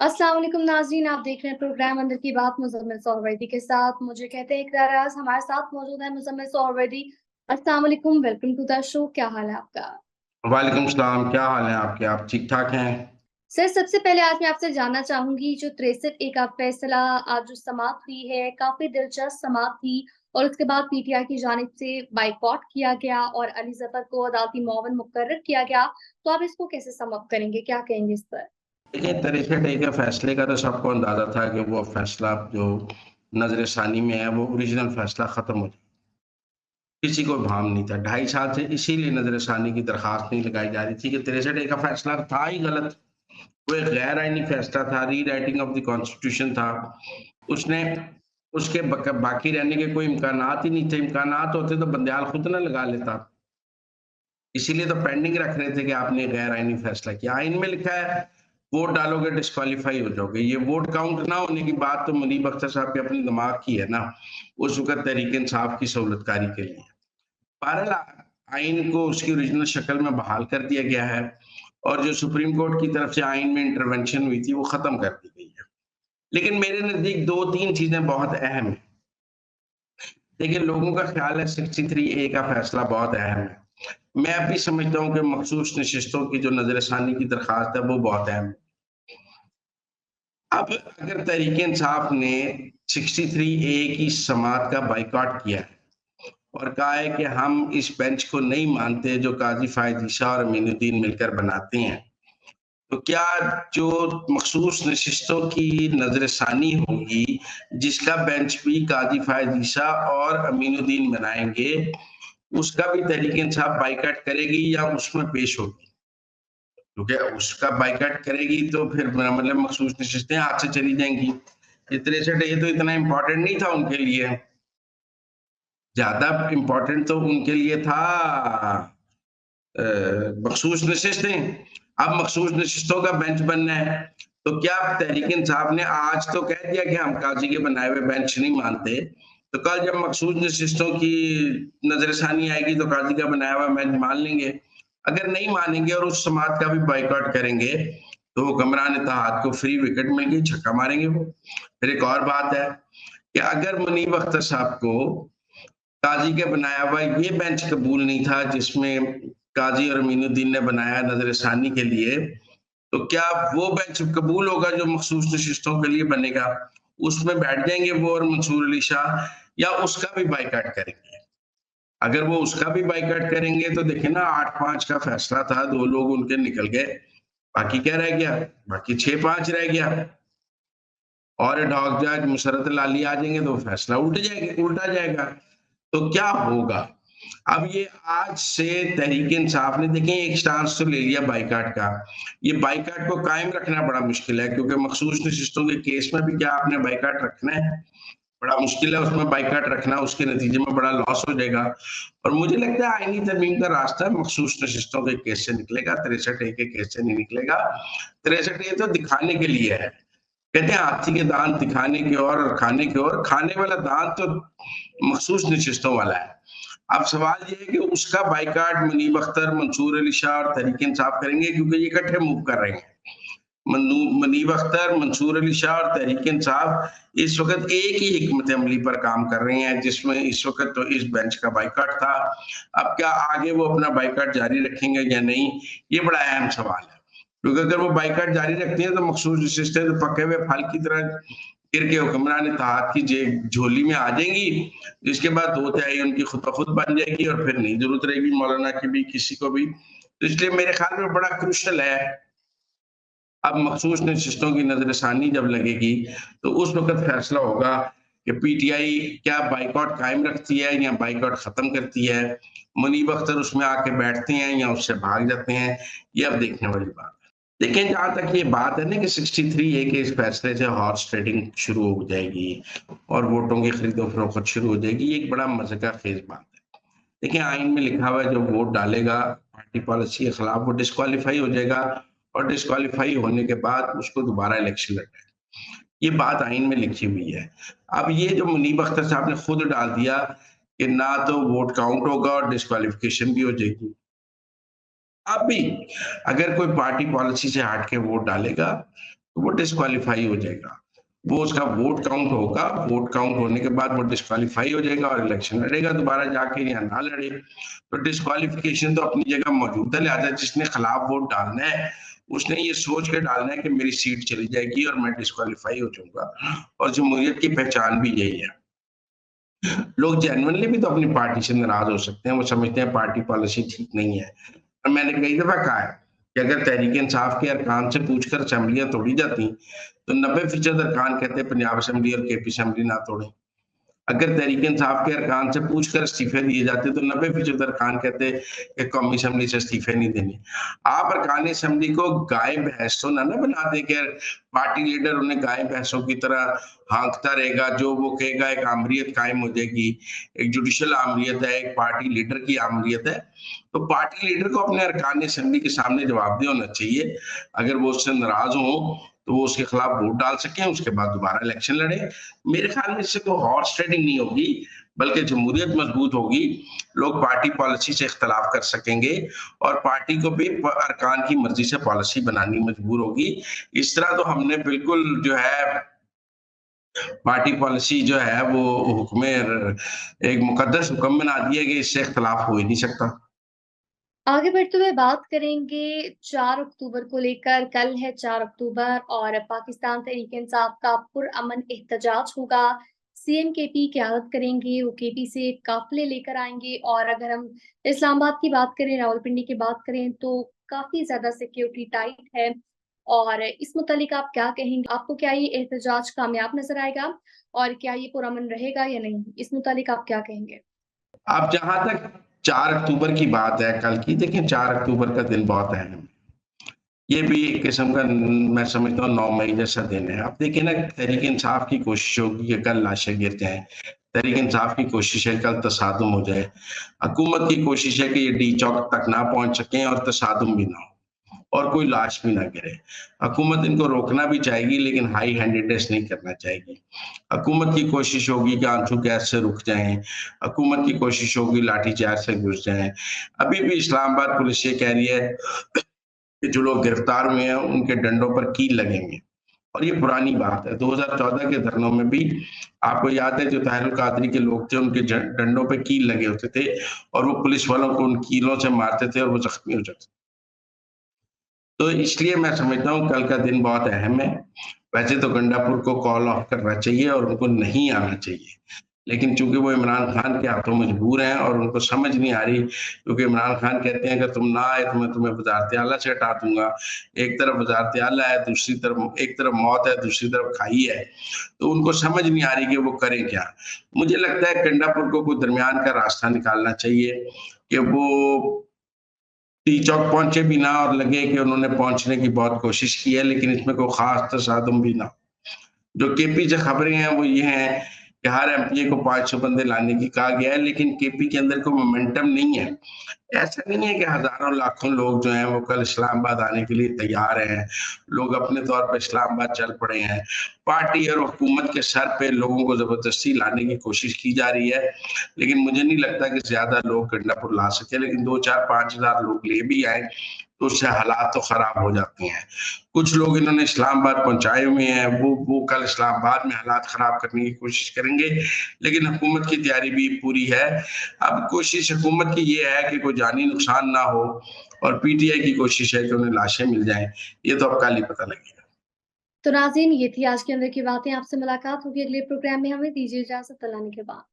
अस्सलाम वालेकुम नाज़रीन, आप देख रहे हैं प्रोग्राम अंदर की बात मुज़म्मिल सोहरवर्दी के साथ। मुझे कहते हैं इक़रार आज हमारे साथ मौजूद है मुज़म्मिल सोहरवर्दी। अस्सलाम वालेकुम, वेलकम टू द शो। क्या हाल है आपका? वालेकुम सलाम, क्या हाल है आपके? आप ठीक-ठाक हैं? सर, सबसे पहले आज मैं आपसे जानना चाहूँगी जो 63 ए का फैसला आज जो समाप्त हुई है, काफ़ी दिलचस्प समाप्त थी और उसके बाद पीटीआई की जानिब से बायकॉट किया गया और अली ज़फ़र को अदालती मुआविन मुकर्रर किया गया। तो आप इसको कैसे सम अप करेंगे? क्या कहेंगे इस पर? देखिए, तरीक़े डे के फैसले का तो सबको अंदाज़ा था कि वो फैसला जो नज़र-ए-सानी में है, वो ओरिजिनल फैसला ख़त्म हो जाए। किसी को भान नहीं था। 2.5 साल से इसीलिए नज़र-ए-सानी की दरख़्वास्त नहीं लगाई जा रही थी कि 63 ए का फैसला था ही गलत। वो एक गैर आइनी फैसला था, रीराइटिंग ऑफ द कॉन्स्टिट्यूशन था। उसने उसके बाकी रहने के कोई इम्कानात ही नहीं थे। इम्कानात होते तो बंदयाल खुद ना लगा लेता। इसीलिए तो पेंडिंग रख रहे थे कि आपने गैर आइनी फैसला किया। आइन में लिखा है, वोट डालोगे डिस्क्वालीफाई हो जाओगे। ये वोट काउंट ना होने की बात तो मुनीब अख्तर साहब के अपने दिमाग की है ना, उस वक़्त तहरीक-ए-इंसाफ की सहूलतकारी के लिए। बहरहाल आइन को उसकी ओरिजिनल शक्ल में बहाल कर दिया गया है और जो सुप्रीम कोर्ट की तरफ से आइन में इंटरवेंशन हुई थी, वो खत्म कर दी गई है। लेकिन मेरे नज़दीक 2-3 चीज़ें बहुत अहम हैं। देखिए, लोगों का ख़्याल है 63 ए का फैसला बहुत अहम है। मैं भी समझता हूँ कि मखसूस नशिस्तों की जो नज़र-ए-सानी की दरख़्वास्त है, वो बहुत अहम है। अब अगर तहरीक-ए-इंसाफ ने 63 ए की समाअत का बायकॉट किया है और कहा है कि हम इस बेंच को नहीं मानते जो काज़ी फ़ायद ईसा और अमीनुद्दीन मिलकर बनाते हैं, तो क्या जो मखसूस नशिस्तों की नज़र-ए-सानी होगी, जिसका बेंच भी काज़ी फ़ायद ईसा और अमीनुद्दीन बनाएँगे, उसका भी तहरीक-ए-इंसाफ बायकॉट करेगी या उसमें पेश होगी? क्योंकि उसका बायकॉट करेगी तो फिर मतलब मखसूस नशिस्तें हाथ से चली जाएँगी। ये 63 ये तो इतना इम्पोर्टेंट नहीं था उनके लिए। ज़्यादा इम्पोर्टेंट तो उनके लिए था मखसूस नशिस्तें। अब मखसूस नशिस्तों का बेंच बनना है, तो क्या तहरीक-ए-इंसाफ ने आज तो कह दिया कि हम काज़ी के बनाए हुए बेंच नहीं मानते, तो कल जब मखसूस नशिस्तों की नज़र-ए-सानी आएगी तो काज़ी का बनाया हुआ बेंच मान लेंगे। अगर नहीं मानेंगे और उस समाअत का भी बायकॉट करेंगे, तो हुक्मरान इत्तेहाद को फ्री विकेट मिल गई, छक्का मारेंगे वो। फिर एक और बात है कि अगर मुनीब अख्तर साहब को काज़ी के बनाया हुआ ये बेंच कबूल नहीं था जिसमें काज़ी और अमीनुद्दीन ने बनाया नज़र-ए-सानी के लिए, तो क्या वो बेंच कबूल होगा जो मखसूस नशिस्तों के लिए बनेगा? उसमें बैठ जाएँगे वो और मंसूर अली शाह या उसका भी बायकॉट करेंगे? अगर वो उसका भी बायकॉट करेंगे तो देखिए ना 8-5 का फैसला था, 2 लोग उनके निकल गए, बाकी क्या रह गया? बाकी 6-5 रह गया और एडहॉक जज मुशर्रत अल आली आ जाएँगे तो फैसला उल्टा जाएगा। तो क्या होगा? अब ये आज से तहरीक-ए-इंसाफ ने देखिए एक स्टांस तो ले लिया बायकॉट का। ये बायकॉट को कायम रखना बड़ा मुश्किल है क्योंकि मखसूस नशिस्तों के केस में भी क्या आपने बायकॉट रखना है? बड़ा मुश्किल है उसमें बायकॉट रखना, उसके नतीजे में बड़ा लॉस हो जाएगा और मुझे लगता है आईनी तरमीम का रास्ता मखसूस नशिस्तों के केस से निकलेगा, 63 ए के केस से नहीं निकलेगा। 63 ए तो दिखाने के लिए है। कहते हैं हाथी के दांत दिखाने की और खाने की ओर, खाने वाला दांत तो मखसूस नशिस्तों वाला है। अब सवाल ये है कि उसका बायकॉट मुनीब अख्तर, मंसूर अली शाह और तहरीक-ए-इंसाफ करेंगे क्योंकि ये इकट्ठे मूव कर रहे हैं। मुनीब अख्तर, मंसूर अली शाह और तहरीक-ए-इंसाफ इस वक़्त एक ही हिकमत अमली पर काम कर रहे हैं जिसमें इस वक़्त तो इस बेंच का बायकॉट था। अब क्या आगे वो अपना बायकॉट जारी रखेंगे या नहीं, ये बड़ा अहम सवाल है। क्योंकि अगर वो बायकॉट जारी रखती हैं तो मखसूस नशिस्तें तो पके हुए फल की तरह गिर के हुक्मरान इत्तेहाद की झोली में आ जाएंगी, जिसके बाद 2 तिहाई उनकी खुद ब खुद बन जाएगी और फिर नहीं ज़रूरत रहेगी मौलाना की भी, किसी को भी। तो इसलिए मेरे ख्याल में बड़ा क्रूशियल है अब मखसूस नशिस्तों की नज़र-ए-सानी जब लगेगी, तो उस वक़्त फैसला होगा कि पीटीआई क्या बायकॉट कायम रखती है या बायकॉट ख़त्म करती है। मुनीब अख्तर उसमें आके बैठते हैं या उससे भाग जाते हैं, ये अब देखने वाली बात है। लेकिन जहाँ तक ये बात है ना कि 63 ए के इस फैसले से हॉर्स ट्रेडिंग शुरू हो जाएगी और वोटों की खरीदो-फरोख्त शुरू हो जाएगी, ये एक बड़ा मज़े का ख़ेज़ बात है। देखिए आइन में लिखा हुआ है जो वोट डालेगा पार्टी पॉलिसी के खिलाफ वो डिस्क्वालीफाई हो जाएगा और डिस्क्वालीफाई होने के बाद उसको दोबारा इलेक्शन लड़ना है। ये बात आइन में लिखी हुई है। अब ये जो मुनीब अख्तर साहब ने खुद डाल दिया कि ना तो वोट काउंट होगा और डिस्क्वालिफिकेशन भी हो जाएगी। अब भी अगर कोई पार्टी पॉलिसी से हट के वोट डालेगा तो वो डिस्क्वालीफाई हो जाएगा। वो उसका वोट काउंट होगा, वोट काउंट होने के बाद वो डिस्क्वालीफाई हो जाएगा और इलेक्शन लड़ेगा दोबारा जाके या ना लड़े। तो डिस्क्वालिफिकेशन तो अपनी जगह मौजूद है, लिहाजा जिसने खिलाफ वोट डालना है उसने ये सोच के डालना है कि मेरी सीट चली जाएगी और मैं डिस्क्वालीफाई हो जाऊंगा। और जमहूरियत की पहचान भी यही है। लोग जेन्युइनली भी तो अपनी पार्टी से नाराज हो सकते हैं, वो समझते हैं पार्टी पॉलिसी ठीक नहीं है। और मैंने कई दफा कहा है कि अगर तहरीक इंसाफ के अरकान से पूछकर असेंबलियां तोड़ी जाती तो 90% अरकान कहते पंजाब असेंबली और केपी असेंबली ना तोड़े। अगर तहरीक इंसाफ के अरकान से पूछकर इस्तीफे दिए जाते तो 90% अरकान कहते कि कौमी असेंबली से इस्तीफे नहीं देने। आप अरकान असेंबली को गाय भैंस तो ना बना दे कि पार्टी लीडर उन्हें गाय भैंसों की तरह हाँकता रहेगा, जो वो कहेगा एक आमरीत कायम हो जाएगी, एक जुडिशल आमरीत है, एक पार्टी लीडर की आमरीत है। तो पार्टी लीडर को अपने अरकान असेंबली के सामने जवाबदेह होना चाहिए। अगर वो उससे नाराज हो तो वो उसके खिलाफ वोट डाल सकें, उसके बाद दोबारा इलेक्शन लड़े। मेरे ख्याल में इससे कोई हॉर्स ट्रेडिंग नहीं होगी, बल्कि जमहूरियत मजबूत होगी। लोग पार्टी पॉलिसी से इख्तलाफ कर सकेंगे और पार्टी को भी अरकान की मर्जी से पॉलिसी बनानी मजबूर होगी। इस तरह तो हमने बिल्कुल जो है पार्टी पॉलिसी जो है वो हुक्म एक मुकद्दस हुक्म बना दिया कि इससे इख्तलाफ हो ही नहीं सकता। आगे बढ़ते हुए बात करेंगे 4 अक्टूबर को लेकर। कल है 4 अक्टूबर और पाकिस्तान तहरीक-ए-इंसाफ का पुरअमन एहतजाज होगा। सीएम केपी क़यादत करेंगे, वो केपी से काफ़िले लेकर आएँगे और अगर हम इस्लामाबाद की बात करें, रावलपिंडी की बात करें तो काफ़ी ज़्यादा सिक्योरिटी टाइट है। और इस मुतालिक आप क्या कहेंगे? आपको क्या ये एहतजाज कामयाब नज़र आएगा और क्या ये पुरअमन रहेगा या नहीं? इस मुतालिक आप क्या कहेंगे? अब जहां तक 4 अक्टूबर की बात है कल की, देखिए 4 अक्टूबर का दिन बहुत अहम है। ये भी एक किस्म का मैं समझता हूँ 9 मई जैसा दिन है। अब देखिए ना, तहरीक इंसाफ की कोशिश होगी कि कल लाशें गिर जाएं, तहरीक इंसाफ की कोशिश है कल तसादुम हो जाए, हुकूमत की कोशिश है कि ये डी चौक तक ना पहुंच सकें और तसादुम भी ना हो और कोई लाश भी ना गिरे। हुकूमत इनको रोकना भी चाहेगी लेकिन हाई हैंडेडनेस नहीं करना चाहेगी। हुकूमत की कोशिश होगी कि आंसू गैस से रुक जाएं, हुकूमत की कोशिश होगी लाठीचार्ज से घुस जाएं। अभी भी इस्लामाबाद पुलिस ये कह रही है कि जो लोग गिरफ्तार हुए हैं उनके डंडों पर कील लगेंगे और ये पुरानी बात है। 2014 के धरनों में भी आपको याद है जो ताहिरुल कादरी के लोग थे उनके डंडों पे कील लगे होते थे और वो पुलिस वालों को उन कीलों से मारते थे और वो जख्मी हो जाते थे। तो इसलिए मैं समझता हूँ कल का दिन बहुत अहम है। वैसे तो गंडापुर को कॉल ऑफ करना चाहिए और उनको नहीं आना चाहिए, लेकिन चूंकि वो इमरान खान के हाथों मजबूर हैं और उनको समझ नहीं आ रही, क्योंकि इमरान खान कहते हैं अगर तुम ना आए तो मैं तुम्हें वजारत आला से हटा दूंगा। एक तरफ वजारत आला है, दूसरी तरफ एक तरफ मौत है, दूसरी तरफ खाई है। तो उनको समझ नहीं आ रही कि वो करें क्या। मुझे लगता है गंडापुर को कोई दरमियान का रास्ता निकालना चाहिए कि वो टी चौक पहुंचे भी ना और लगे कि उन्होंने पहुंचने की बहुत कोशिश की है, लेकिन इसमें कोई खास तसादुम भी ना। जो केपी से खबरें हैं वो ये हैं कि हर एमपीए को 500 बंदे लाने की कहा गया है, लेकिन केपी के अंदर कोई मोमेंटम नहीं है। ऐसा नहीं है कि हजारों लाखों लोग जो हैं वो कल इस्लामाबाद आने के लिए तैयार हैं, लोग अपने तौर पर इस्लामाबाद चल पड़े हैं। पार्टी और हुकूमत के सर पे लोगों को जबरदस्ती लाने की कोशिश की जा रही है, लेकिन मुझे नहीं लगता कि ज्यादा लोग गंडापुर ला सके। लेकिन 2, 4, 5 हजार लोग ले भी आए तो उससे हालात तो खराब हो जाते हैं। कुछ लोग इन्होंने इस्लामाबाद पहुंचाए हुए हैं, वो कल इस्लामाबाद में हालात खराब करने की कोशिश करेंगे, लेकिन हुकूमत की तैयारी भी पूरी है। अब कोशिश हुकूमत की ये है कि कोई जानी नुकसान ना हो और पीटीआई की कोशिश है कि उन्हें लाशें मिल जाएं। ये तो अब कल ही पता लगेगा। तो नाज़रीन, ये थी आज के अंदर की बातें। आपसे मुलाकात होगी अगले प्रोग्राम में। हमें दीजिए इजाज़त। अल्लाह ने के बाद।